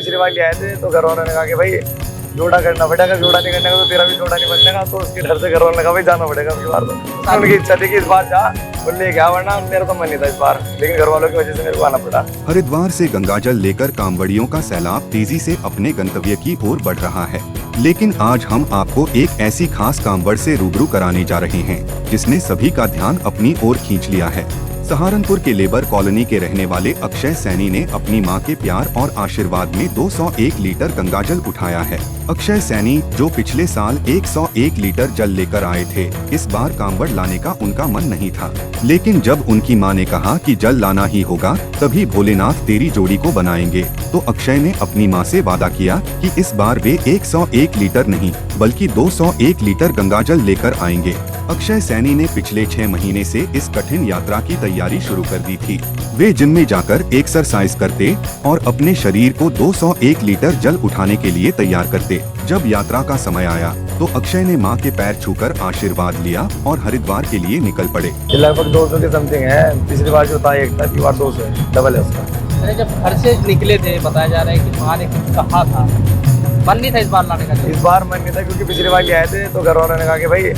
पिछली बार ले आए थे तो घर वालों ने कहा कि भाई जोड़ा करना पड़ेगा, जोड़ा नहीं करने का तो तेरा भी जोड़ा नहीं बनेगा। तो उसके डर से घर वालों ने कहा भाई जाना पड़ेगा इस बार। तो उनकी इच्छा थी कि इस बार जा, वो ले गया, वरना मेरा तो मन नहीं था इस बार, लेकिन घर वालों की वजह से मेरे को आना पड़ा। हरिद्वार से गंगाजल लेकर कांवड़ियों का सैलाब तेजी से अपने गंतव्य की ओर बढ़ रहा है, लेकिन आज हम आपको एक ऐसी खास कांवड़ से रूबरू कराने जा रहे हैं जिसने सभी का ध्यान अपनी ओर खींच लिया है। सहारनपुर के लेबर कॉलोनी के रहने वाले अक्षय सैनी ने अपनी मां के प्यार और आशीर्वाद में 201 लीटर गंगाजल उठाया है। अक्षय सैनी जो पिछले साल 101 लीटर जल लेकर आए थे, इस बार कांवड़ लाने का उनका मन नहीं था, लेकिन जब उनकी मां ने कहा कि जल लाना ही होगा तभी भोलेनाथ तेरी जोड़ी को बनाएंगे, तो अक्षय ने अपनी मां से वादा किया कि इस बार वे 101 लीटर नहीं बल्कि 201 लीटर गंगाजल लेकर आएंगे। अक्षय सैनी ने पिछले 6 महीने से इस कठिन यात्रा की तैयारी शुरू कर दी थी। वे जिम में जाकर एक्सरसाइज करते और अपने शरीर को 201 लीटर जल उठाने के लिए तैयार करते। जब यात्रा का समय आया तो अक्षय ने मां के पैर छूकर आशीर्वाद लिया और हरिद्वार के लिए निकल पड़े। लगभग 200 के समथिंग है, पिछली बार जो था एक था, इस बार 200 है, डबल है उसका। अरे जब घर से निकले थे बताया जा रहा है कि माँ ने कुछ कहा था, मन नहीं था इस बार लाने का? इस बार मन नहीं था क्योंकि पिछली बार ले आए थे तो घर वालों ने कहा कि भाई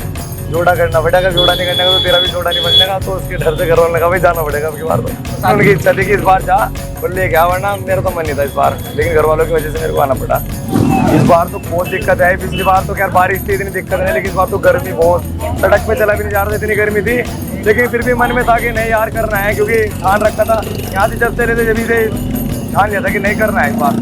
जोड़ा करना पड़ेगा, जोड़ा नहीं करने का तो तेरा भी जोड़ा नहीं बनेगा। तो उसके डर से घर वालों ने कहा भाई जाना पड़ेगा इस बार। तो उनकी इच्छा थी कि इस बार जा, वो ले गया, वरना मेरा तो मन नहीं था इस बार, लेकिन घर वालों की वजह से मेरे को आना पड़ा। इस बार तो बहुत दिक्कत है। पिछली बार तो खैर बारिश थी, इतनी दिक्कत नहीं, लेकिन इस बार तो गर्मी बहुत, सड़क पे चला भी नहीं जा रहा था, इतनी गर्मी थी। लेकिन फिर भी मन में था कि नहीं यार करना है, क्योंकि ठान रखा था यहाँ से चलते रहते, जब से ठान लिया था कि नहीं करना है इस बार।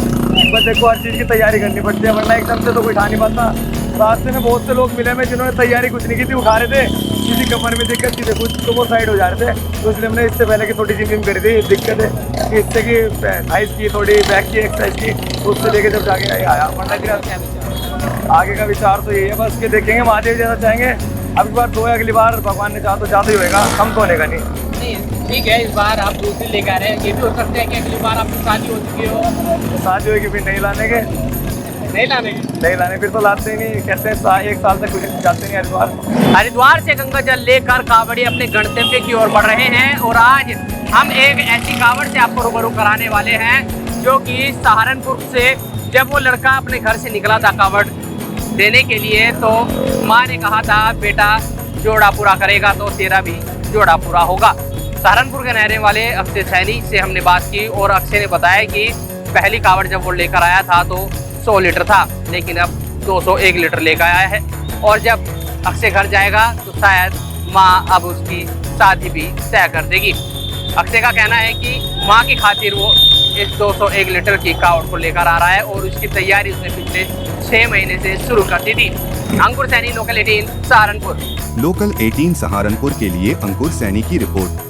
बस देखो हर चीज़ की तैयारी करनी पड़ती है, वरना एकदम से तो कोई ठा नहीं पाता। रास्ते में बहुत से लोग मिले में जिन्होंने तैयारी कुछ नहीं की थी, उठा रहे थे, किसी कमर में दिक्कत थी, कुछ तो वो साइड हो जा रहे थे। तो इसलिए हमने इससे पहले की थोड़ी जिम करी थी। दिक्कत है कि इससे की थाइस की थोड़ी बैक की एक्सरसाइज की, तो उससे लेके जब जाके आया। वरना आगे का विचार तो यही है बस कि देखेंगे, महादेव जैसा चाहेंगे। अब इस बार तो अगली बार भगवान ने चाहा तो ज़्यादा ही होएगा, कम तो होने का नहीं। ठीक है, इस बार आप दूसरी लेकर आ रहे हैं, ये भी हो सकता है कि अगली बार आपकी शादी हो चुकी हो। शादी होगी फिर नहीं लाने के, नहीं लाने फिर तो लाते ही नहीं, कहते हैं 1 साल तक कुछ जाते नहीं हरिद्वार। हरिद्वार से गंगाजल लेकर कांवड़ी अपने गंतव्य की ओर बढ़ रहे हैं और आज हम एक ऐसी कांवड़ से आपको रूबरू कराने वाले हैं जो कि सहारनपुर से जब वो लड़का अपने घर से निकला था कांवड़ देने के लिए, तो माँ ने कहा था बेटा जोड़ा पूरा करेगा तो तेरा भी जोड़ा पूरा होगा। सहारनपुर के रहने वाले अक्षय सैनी से हमने बात की और अक्षय ने बताया कि पहली कांवड़ जब वो लेकर आया था तो 100 लीटर था, लेकिन अब 201 लीटर लेकर आया है। और जब अक्षय घर जाएगा तो शायद माँ अब उसकी शादी भी तय कर देगी। अक्षय का कहना है कि माँ की खातिर वो इस 201 लीटर की कांवड़ को लेकर आ रहा है और उसकी तैयारी उसने पिछले 6 महीने से शुरू कर दी थी। अंकुर सैनी, लोकल 18 सहारनपुर। लोकल 18 सहारनपुर के लिए अंकुर सैनी की रिपोर्ट।